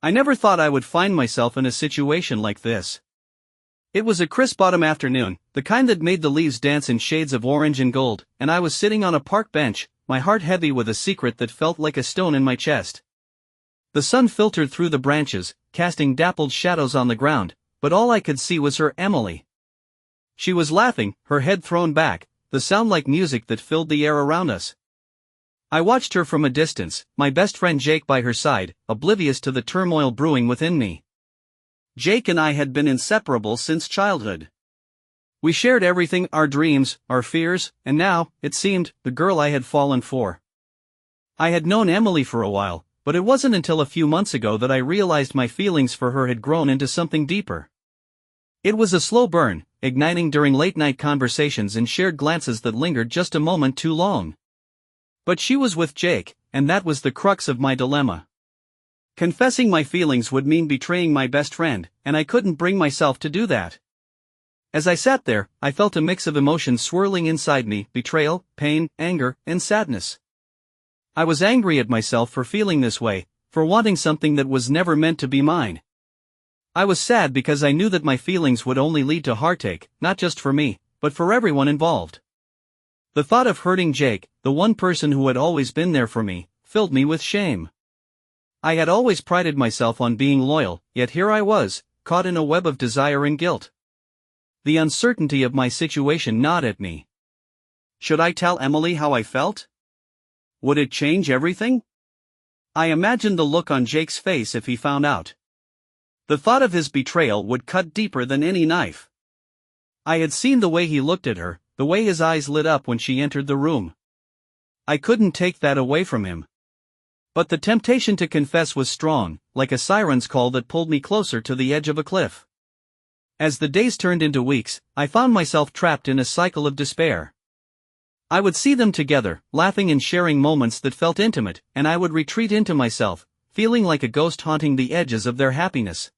I never thought I would find myself in a situation like this. It was a crisp autumn afternoon, the kind that made the leaves dance in shades of orange and gold, and I was sitting on a park bench, my heart heavy with a secret that felt like a stone in my chest. The sun filtered through the branches, casting dappled shadows on the ground, but all I could see was her Emily. She was laughing, her head thrown back, the sound like music that filled the air around us. I watched her from a distance, my best friend Jake by her side, oblivious to the turmoil brewing within me. Jake and I had been inseparable since childhood. We shared everything, our dreams, our fears, and now, it seemed, the girl I had fallen for. I had known Emily for a while, but it wasn't until a few months ago that I realized my feelings for her had grown into something deeper. It was a slow burn, igniting during late-night conversations and shared glances that lingered just a moment too long. But she was with Jake, and that was the crux of my dilemma. Confessing my feelings would mean betraying my best friend, and I couldn't bring myself to do that. As I sat there, I felt a mix of emotions swirling inside me: betrayal, pain, anger, and sadness. I was angry at myself for feeling this way, for wanting something that was never meant to be mine. I was sad because I knew that my feelings would only lead to heartache, not just for me, but for everyone involved. The thought of hurting Jake, the one person who had always been there for me, filled me with shame. I had always prided myself on being loyal, yet here I was, caught in a web of desire and guilt. The uncertainty of my situation gnawed at me. Should I tell Emily how I felt? Would it change everything? I imagined the look on Jake's face if he found out. The thought of his betrayal would cut deeper than any knife. I had seen the way he looked at her, the way his eyes lit up when she entered the room. I couldn't take that away from him. But the temptation to confess was strong, like a siren's call that pulled me closer to the edge of a cliff. As the days turned into weeks, I found myself trapped in a cycle of despair. I would see them together, laughing and sharing moments that felt intimate, and I would retreat into myself, feeling like a ghost haunting the edges of their happiness.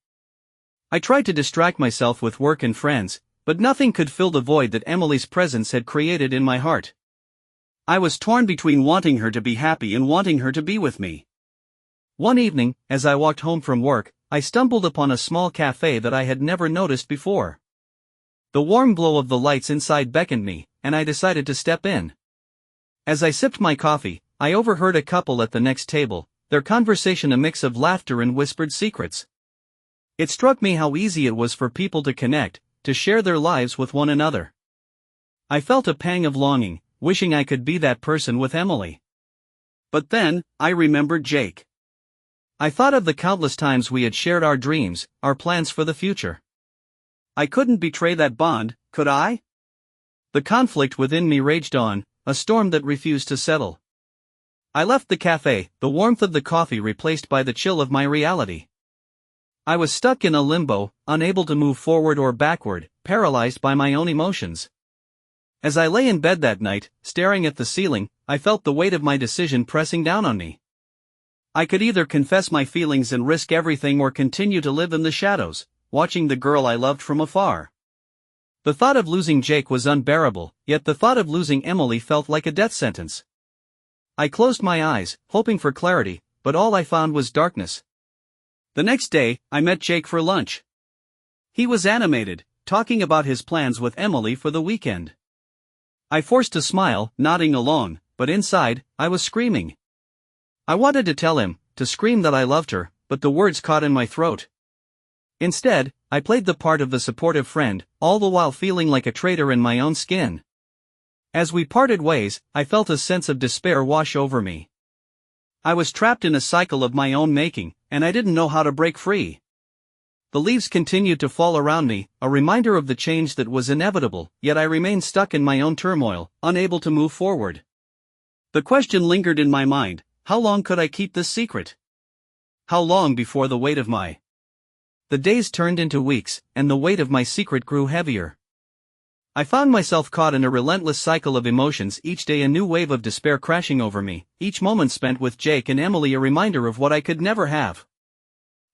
I tried to distract myself with work and friends, but nothing could fill the void that Emily's presence had created in my heart. I was torn between wanting her to be happy and wanting her to be with me. One evening, as I walked home from work, I stumbled upon a small cafe that I had never noticed before. The warm glow of the lights inside beckoned me, and I decided to step in. As I sipped my coffee, I overheard a couple at the next table, their conversation a mix of laughter and whispered secrets. It struck me how easy it was for people to connect, to share their lives with one another. I felt a pang of longing, wishing I could be that person with Emily. But then, I remembered Jake. I thought of the countless times we had shared our dreams, our plans for the future. I couldn't betray that bond, could I? The conflict within me raged on, a storm that refused to settle. I left the cafe, the warmth of the coffee replaced by the chill of my reality. I was stuck in a limbo, unable to move forward or backward, paralyzed by my own emotions. As I lay in bed that night, staring at the ceiling, I felt the weight of my decision pressing down on me. I could either confess my feelings and risk everything or continue to live in the shadows, watching the girl I loved from afar. The thought of losing Jake was unbearable, yet the thought of losing Emily felt like a death sentence. I closed my eyes, hoping for clarity, but all I found was darkness. The next day, I met Jake for lunch. He was animated, talking about his plans with Emily for the weekend. I forced a smile, nodding along, but inside, I was screaming. I wanted to tell him, to scream that I loved her, but the words caught in my throat. Instead, I played the part of the supportive friend, all the while feeling like a traitor in my own skin. As we parted ways, I felt a sense of despair wash over me. I was trapped in a cycle of my own making, and I didn't know how to break free. The leaves continued to fall around me, a reminder of the change that was inevitable, yet I remained stuck in my own turmoil, unable to move forward. The question lingered in my mind: how long could I keep this secret? How long before the weight of my... The days turned into weeks, and the weight of my secret grew heavier. I found myself caught in a relentless cycle of emotions, each day a new wave of despair crashing over me, each moment spent with Jake and Emily a reminder of what I could never have.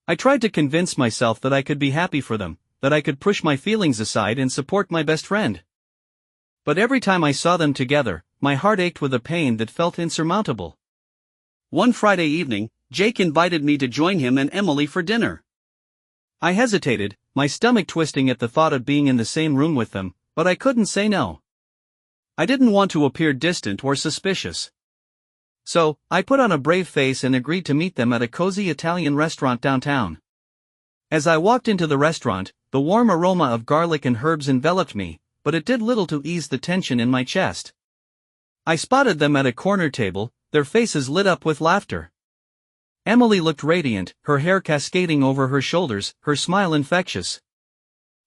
I tried to convince myself that I could be happy for them, that I could push my feelings aside and support my best friend. But every time I saw them together, my heart ached with a pain that felt insurmountable. One Friday evening, Jake invited me to join him and Emily for dinner. I hesitated, my stomach twisting at the thought of being in the same room with them, but I couldn't say no. I didn't want to appear distant or suspicious. So, I put on a brave face and agreed to meet them at a cozy Italian restaurant downtown. As I walked into the restaurant, the warm aroma of garlic and herbs enveloped me, but it did little to ease the tension in my chest. I spotted them at a corner table, their faces lit up with laughter. Emily looked radiant, her hair cascading over her shoulders, her smile infectious.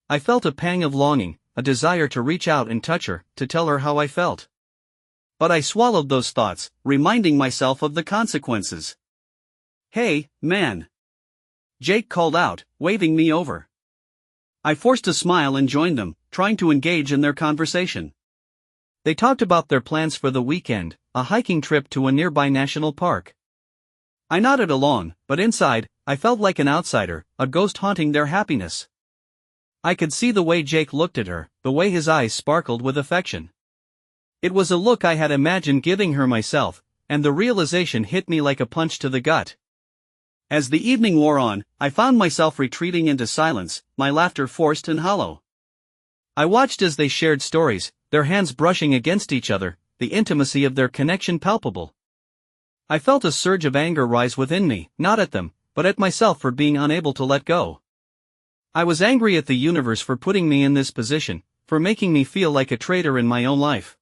I felt a pang of longing, a desire to reach out and touch her, to tell her how I felt. But I swallowed those thoughts, reminding myself of the consequences. "Hey, man!" Jake called out, waving me over. I forced a smile and joined them, trying to engage in their conversation. They talked about their plans for the weekend, a hiking trip to a nearby national park. I nodded along, but inside, I felt like an outsider, a ghost haunting their happiness. I could see the way Jake looked at her, the way his eyes sparkled with affection. It was a look I had imagined giving her myself, and the realization hit me like a punch to the gut. As the evening wore on, I found myself retreating into silence, my laughter forced and hollow. I watched as they shared stories, their hands brushing against each other, the intimacy of their connection palpable. I felt a surge of anger rise within me, not at them, but at myself for being unable to let go. I was angry at the universe for putting me in this position, for making me feel like a traitor in my own life.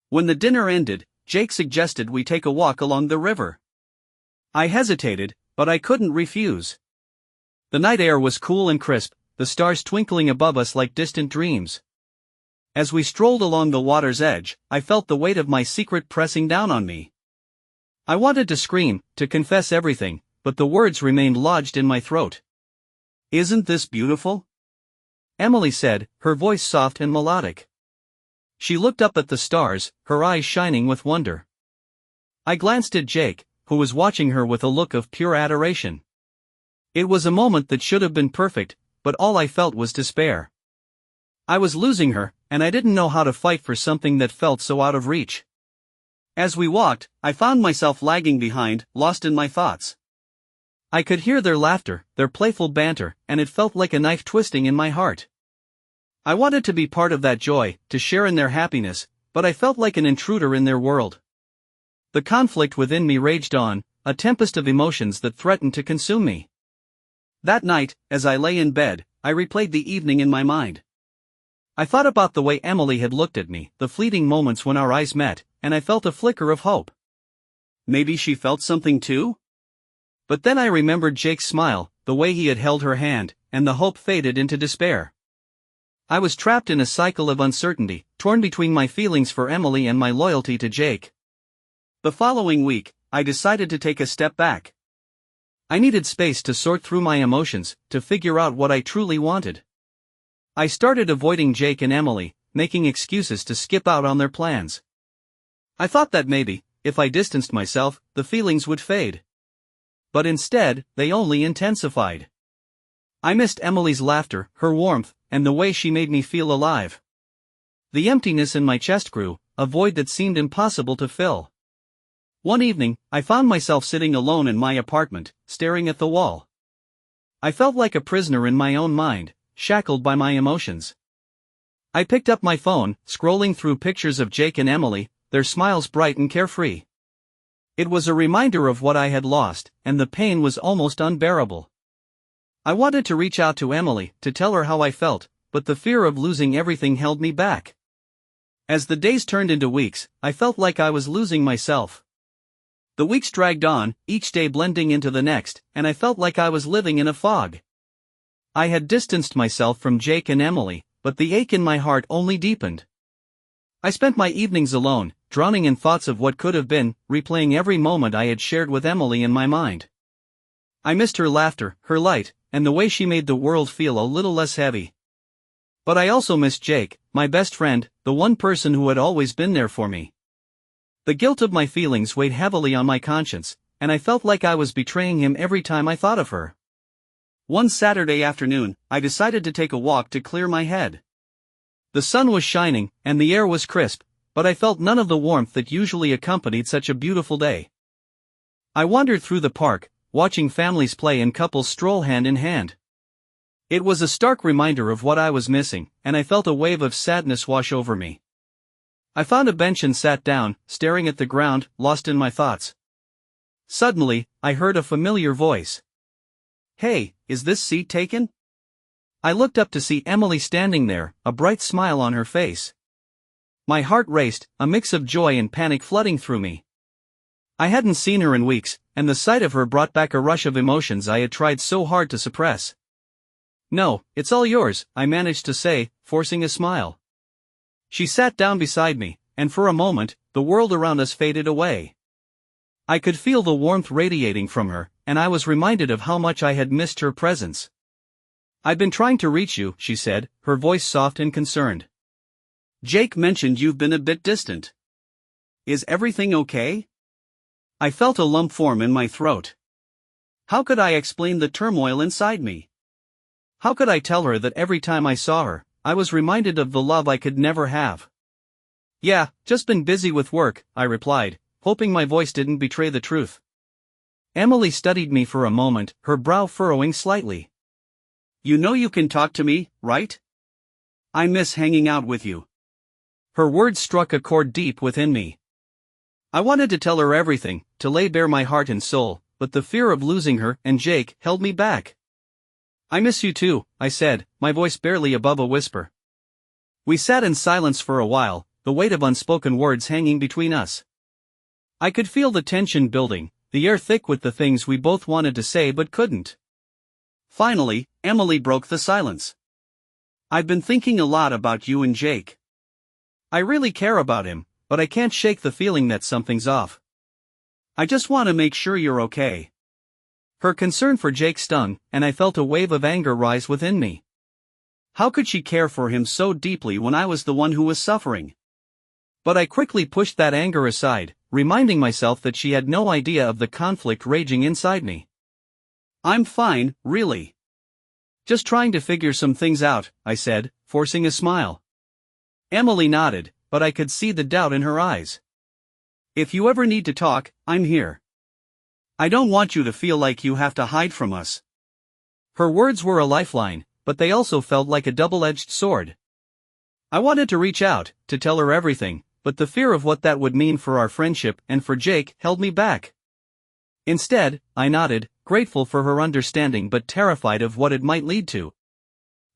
When the dinner ended, Jake suggested we take a walk along the river. I hesitated, but I couldn't refuse. The night air was cool and crisp, the stars twinkling above us like distant dreams. As we strolled along the water's edge, I felt the weight of my secret pressing down on me. I wanted to scream, to confess everything, but the words remained lodged in my throat. "Isn't this beautiful?" Emily said, her voice soft and melodic. She looked up at the stars, her eyes shining with wonder. I glanced at Jake, who was watching her with a look of pure adoration. It was a moment that should have been perfect, but all I felt was despair. I was losing her, and I didn't know how to fight for something that felt so out of reach. As we walked, I found myself lagging behind, lost in my thoughts. I could hear their laughter, their playful banter, and it felt like a knife twisting in my heart. I wanted to be part of that joy, to share in their happiness, but I felt like an intruder in their world. The conflict within me raged on, a tempest of emotions that threatened to consume me. That night, as I lay in bed, I replayed the evening in my mind. I thought about the way Emily had looked at me, the fleeting moments when our eyes met, and I felt a flicker of hope. Maybe she felt something too? But then I remembered Jake's smile, the way he had held her hand, and the hope faded into despair. I was trapped in a cycle of uncertainty, torn between my feelings for Emily and my loyalty to Jake. The following week, I decided to take a step back. I needed space to sort through my emotions, to figure out what I truly wanted. I started avoiding Jake and Emily, making excuses to skip out on their plans. I thought that maybe, if I distanced myself, the feelings would fade. But instead, they only intensified. I missed Emily's laughter, her warmth, and the way she made me feel alive. The emptiness in my chest grew, a void that seemed impossible to fill. One evening, I found myself sitting alone in my apartment, staring at the wall. I felt like a prisoner in my own mind, shackled by my emotions. I picked up my phone, scrolling through pictures of Jake and Emily, their smiles bright and carefree. It was a reminder of what I had lost, and the pain was almost unbearable. I wanted to reach out to Emily, to tell her how I felt, but the fear of losing everything held me back. As the days turned into weeks, I felt like I was losing myself. The weeks dragged on, each day blending into the next, and I felt like I was living in a fog. I had distanced myself from Jake and Emily, but the ache in my heart only deepened. I spent my evenings alone, drowning in thoughts of what could have been, replaying every moment I had shared with Emily in my mind. I missed her laughter, her light, and the way she made the world feel a little less heavy. But I also missed Jake, my best friend, the one person who had always been there for me. The guilt of my feelings weighed heavily on my conscience, and I felt like I was betraying him every time I thought of her. One Saturday afternoon, I decided to take a walk to clear my head. The sun was shining, and the air was crisp, but I felt none of the warmth that usually accompanied such a beautiful day. I wandered through the park, watching families play and couples stroll hand in hand. It was a stark reminder of what I was missing, and I felt a wave of sadness wash over me. I found a bench and sat down, staring at the ground, lost in my thoughts. Suddenly, I heard a familiar voice. "Hey, is this seat taken?" I looked up to see Emily standing there, a bright smile on her face. My heart raced, a mix of joy and panic flooding through me. I hadn't seen her in weeks, and the sight of her brought back a rush of emotions I had tried so hard to suppress. "No, it's all yours," I managed to say, forcing a smile. She sat down beside me, and for a moment, the world around us faded away. I could feel the warmth radiating from her, and I was reminded of how much I had missed her presence. "I've been trying to reach you," she said, her voice soft and concerned. "Jake mentioned you've been a bit distant. Is everything okay?" I felt a lump form in my throat. How could I explain the turmoil inside me? How could I tell her that every time I saw her, I was reminded of the love I could never have? "Yeah, just been busy with work," I replied, hoping my voice didn't betray the truth. Emily studied me for a moment, her brow furrowing slightly. "You know you can talk to me, right? I miss hanging out with you." Her words struck a chord deep within me. I wanted to tell her everything, to lay bare my heart and soul, but the fear of losing her and Jake held me back. "I miss you too," I said, my voice barely above a whisper. We sat in silence for a while, the weight of unspoken words hanging between us. I could feel the tension building, the air thick with the things we both wanted to say but couldn't. Finally, Emily broke the silence. "I've been thinking a lot about you and Jake. I really care about him, but I can't shake the feeling that something's off. I just want to make sure you're okay." Her concern for Jake stung, and I felt a wave of anger rise within me. How could she care for him so deeply when I was the one who was suffering? But I quickly pushed that anger aside, reminding myself that she had no idea of the conflict raging inside me. "I'm fine, really. Just trying to figure some things out," I said, forcing a smile. Emily nodded, but I could see the doubt in her eyes. "If you ever need to talk, I'm here. I don't want you to feel like you have to hide from us." Her words were a lifeline, but they also felt like a double-edged sword. I wanted to reach out, to tell her everything, but the fear of what that would mean for our friendship and for Jake held me back. Instead, I nodded, grateful for her understanding but terrified of what it might lead to.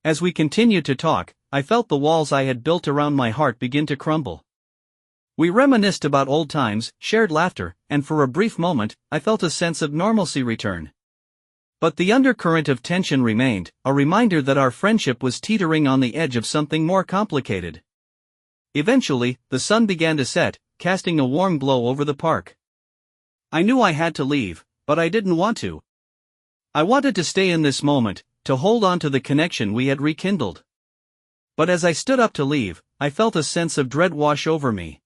As we continued to talk, I felt the walls I had built around my heart begin to crumble. We reminisced about old times, shared laughter, and for a brief moment, I felt a sense of normalcy return. But the undercurrent of tension remained, a reminder that our friendship was teetering on the edge of something more complicated. Eventually, the sun began to set, casting a warm glow over the park. I knew I had to leave, but I didn't want to. I wanted to stay in this moment, to hold on to the connection we had rekindled. But as I stood up to leave, I felt a sense of dread wash over me.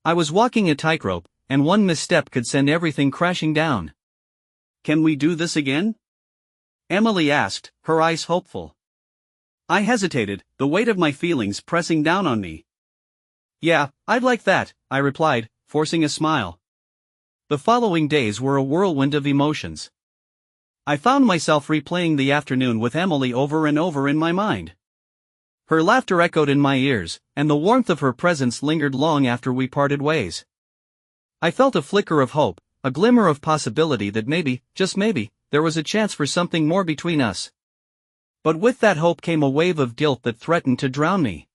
I was walking a tightrope, and one misstep could send everything crashing down. "Can we do this again?" Emily asked, her eyes hopeful. I hesitated, the weight of my feelings pressing down on me. "Yeah, I'd like that," I replied, forcing a smile. The following days were a whirlwind of emotions. I found myself replaying the afternoon with Emily over and over in my mind. Her laughter echoed in my ears, and the warmth of her presence lingered long after we parted ways. I felt a flicker of hope, a glimmer of possibility that maybe, just maybe, there was a chance for something more between us. But with that hope came a wave of guilt that threatened to drown me.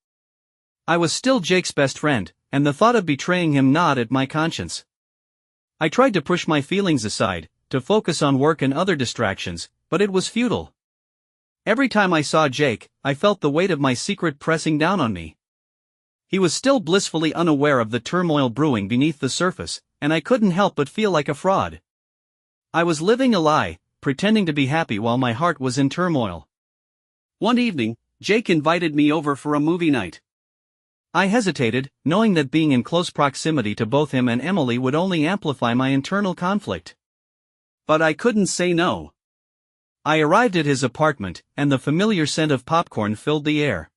I was still Jake's best friend, and the thought of betraying him gnawed at my conscience. I tried to push my feelings aside, to focus on work and other distractions, but it was futile. Every time I saw Jake, I felt the weight of my secret pressing down on me. He was still blissfully unaware of the turmoil brewing beneath the surface, and I couldn't help but feel like a fraud. I was living a lie, pretending to be happy while my heart was in turmoil. One evening, Jake invited me over for a movie night. I hesitated, knowing that being in close proximity to both him and Emily would only amplify my internal conflict. But I couldn't say no. I arrived at his apartment, and the familiar scent of popcorn filled the air.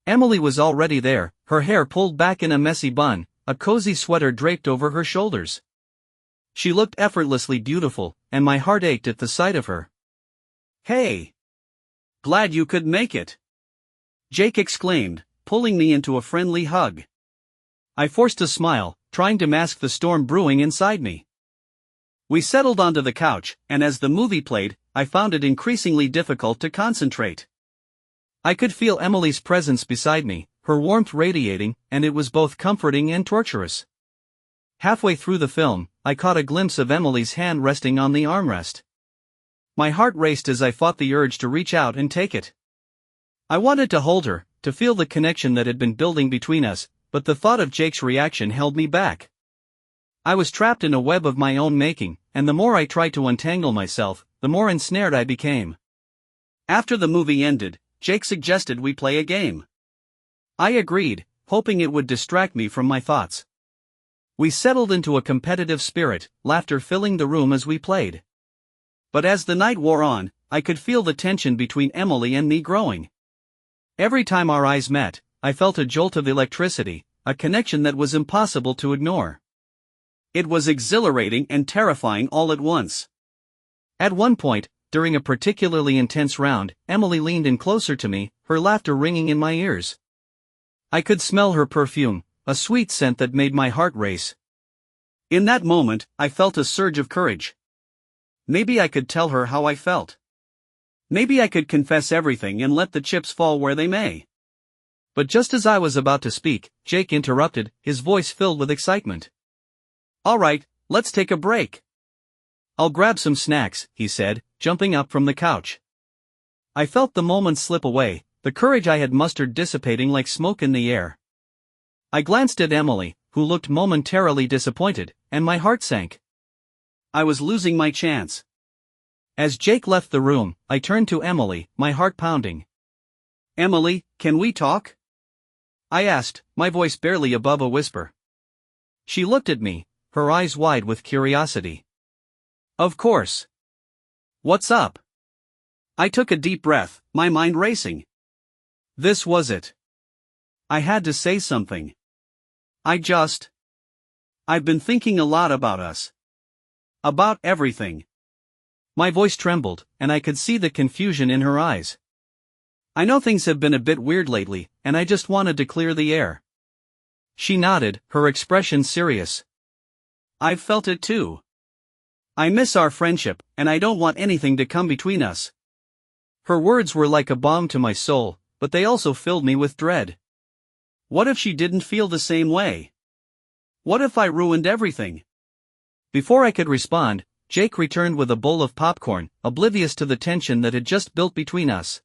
Emily was already there, her hair pulled back in a messy bun, a cozy sweater draped over her shoulders. She looked effortlessly beautiful, and my heart ached at the sight of her. "Hey! Glad you could make it!" Jake exclaimed, pulling me into a friendly hug. I forced a smile, trying to mask the storm brewing inside me. We settled onto the couch, and as the movie played, I found it increasingly difficult to concentrate. I could feel Emily's presence beside me, her warmth radiating, and it was both comforting and torturous. Halfway through the film, I caught a glimpse of Emily's hand resting on the armrest. My heart raced as I fought the urge to reach out and take it. I wanted to hold her, to feel the connection that had been building between us, but the thought of Jake's reaction held me back. I was trapped in a web of my own making, and the more I tried to untangle myself, the more ensnared I became. After the movie ended, Jake suggested we play a game. I agreed, hoping it would distract me from my thoughts. We settled into a competitive spirit, laughter filling the room as we played. But as the night wore on, I could feel the tension between Emily and me growing. Every time our eyes met, I felt a jolt of electricity, a connection that was impossible to ignore. It was exhilarating and terrifying all at once. At one point, during a particularly intense round, Emily leaned in closer to me, her laughter ringing in my ears. I could smell her perfume, a sweet scent that made my heart race. In that moment, I felt a surge of courage. Maybe I could tell her how I felt. Maybe I could confess everything and let the chips fall where they may. But just as I was about to speak, Jake interrupted, his voice filled with excitement. "All right, let's take a break." "I'll grab some snacks," he said, jumping up from the couch. I felt the moment slip away, the courage I had mustered dissipating like smoke in the air. I glanced at Emily, who looked momentarily disappointed, and my heart sank. I was losing my chance. As Jake left the room, I turned to Emily, my heart pounding. "Emily, can we talk?" I asked, my voice barely above a whisper. She looked at me, her eyes wide with curiosity. "Of course. What's up?" I took a deep breath, my mind racing. This was it. I had to say something. I've been thinking a lot about us. About everything. My voice trembled, and I could see the confusion in her eyes. "I know things have been a bit weird lately, and I just wanted to clear the air." She nodded, her expression serious. "I've felt it too. I miss our friendship, and I don't want anything to come between us." Her words were like a balm to my soul, but they also filled me with dread. What if she didn't feel the same way? What if I ruined everything? Before I could respond, Jake returned with a bowl of popcorn, oblivious to the tension that had just built between us.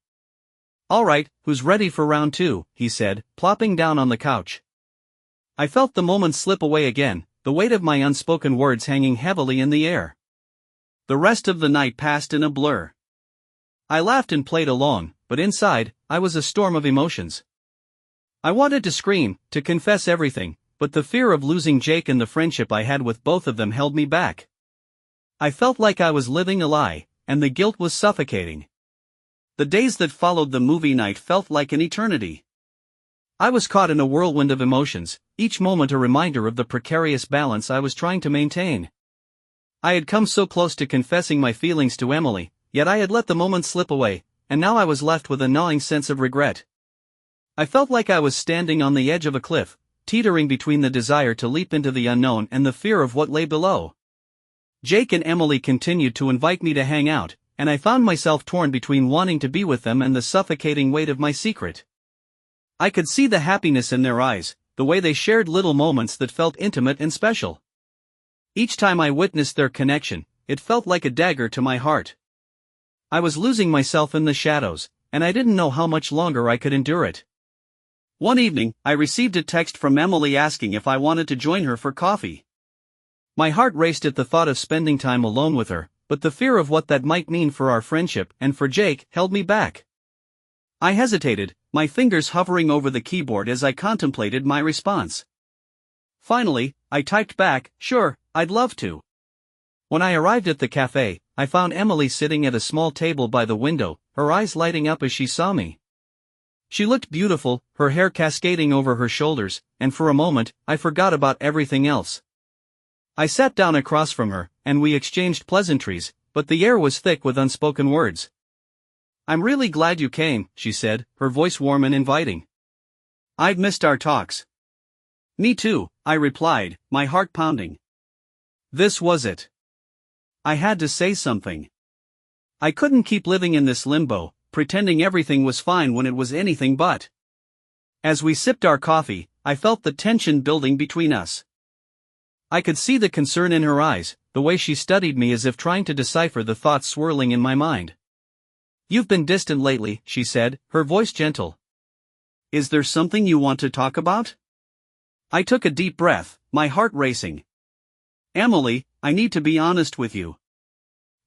"All right, who's ready for round two?" he said, plopping down on the couch. I felt the moment slip away again, the weight of my unspoken words hanging heavily in the air. The rest of the night passed in a blur. I laughed and played along, but inside, I was a storm of emotions. I wanted to scream, to confess everything, but the fear of losing Jake and the friendship I had with both of them held me back. I felt like I was living a lie, and the guilt was suffocating. The days that followed the movie night felt like an eternity. I was caught in a whirlwind of emotions, each moment a reminder of the precarious balance I was trying to maintain. I had come so close to confessing my feelings to Emily, yet I had let the moment slip away, and now I was left with a gnawing sense of regret. I felt like I was standing on the edge of a cliff, teetering between the desire to leap into the unknown and the fear of what lay below. Jake and Emily continued to invite me to hang out, and I found myself torn between wanting to be with them and the suffocating weight of my secret. I could see the happiness in their eyes, the way they shared little moments that felt intimate and special. Each time I witnessed their connection, it felt like a dagger to my heart. I was losing myself in the shadows, and I didn't know how much longer I could endure it. One evening, I received a text from Emily asking if I wanted to join her for coffee. My heart raced at the thought of spending time alone with her, but the fear of what that might mean for our friendship and for Jake held me back. I hesitated, my fingers hovering over the keyboard as I contemplated my response. Finally, I typed back, "Sure, I'd love to." When I arrived at the cafe, I found Emily sitting at a small table by the window, her eyes lighting up as she saw me. She looked beautiful, her hair cascading over her shoulders, and for a moment, I forgot about everything else. I sat down across from her, and we exchanged pleasantries, but the air was thick with unspoken words. "I'm really glad you came," she said, her voice warm and inviting. "I'd missed our talks." "Me too," I replied, my heart pounding. This was it. I had to say something. I couldn't keep living in this limbo, pretending everything was fine when it was anything but. As we sipped our coffee, I felt the tension building between us. I could see the concern in her eyes, the way she studied me as if trying to decipher the thoughts swirling in my mind. "You've been distant lately," she said, her voice gentle. "Is there something you want to talk about?" I took a deep breath, my heart racing. "Emily, I need to be honest with you.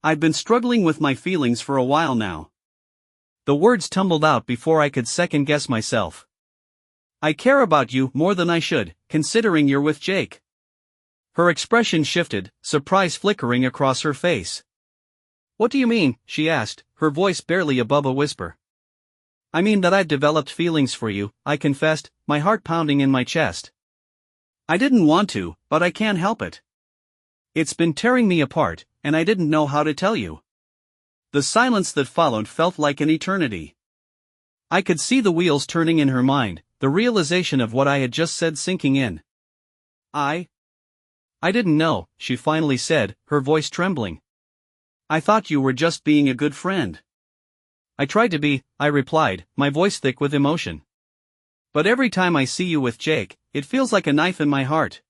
I've been struggling with my feelings for a while now." The words tumbled out before I could second-guess myself. "I care about you more than I should, considering you're with Jake." Her expression shifted, surprise flickering across her face. "What do you mean?" she asked, her voice barely above a whisper. "I mean that I've developed feelings for you," I confessed, my heart pounding in my chest. "I didn't want to, but I can't help it. It's been tearing me apart, and I didn't know how to tell you." The silence that followed felt like an eternity. I could see the wheels turning in her mind, the realization of what I had just said sinking in. I didn't know," she finally said, her voice trembling. "I thought you were just being a good friend." "I tried to be," I replied, my voice thick with emotion. "But every time I see you with Jake, it feels like a knife in my heart.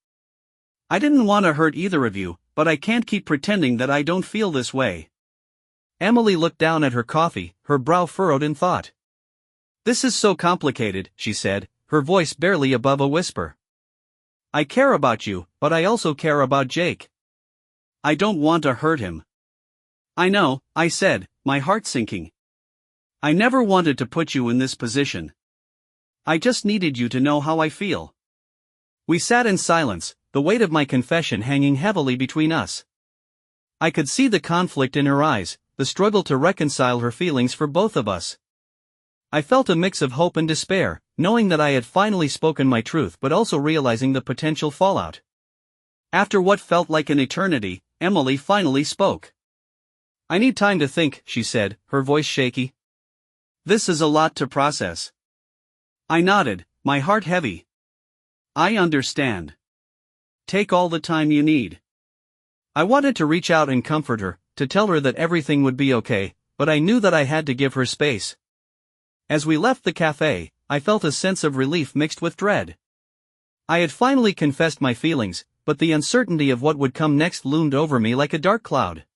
I didn't want to hurt either of you, but I can't keep pretending that I don't feel this way." Emily looked down at her coffee, her brow furrowed in thought. "This is so complicated," she said, her voice barely above a whisper. "I care about you, but I also care about Jake. I don't want to hurt him." "I know," I said, my heart sinking. "I never wanted to put you in this position. I just needed you to know how I feel." We sat in silence, the weight of my confession hanging heavily between us. I could see the conflict in her eyes, the struggle to reconcile her feelings for both of us. I felt a mix of hope and despair, knowing that I had finally spoken my truth but also realizing the potential fallout. After what felt like an eternity, Emily finally spoke. "I need time to think," she said, her voice shaky. "This is a lot to process." I nodded, my heart heavy. "I understand. Take all the time you need." I wanted to reach out and comfort her, to tell her that everything would be okay, but I knew that I had to give her space. As we left the cafe, I felt a sense of relief mixed with dread. I had finally confessed my feelings, but the uncertainty of what would come next loomed over me like a dark cloud.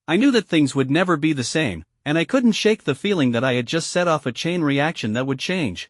I knew that things would never be the same, and I couldn't shake the feeling that I had just set off a chain reaction that would change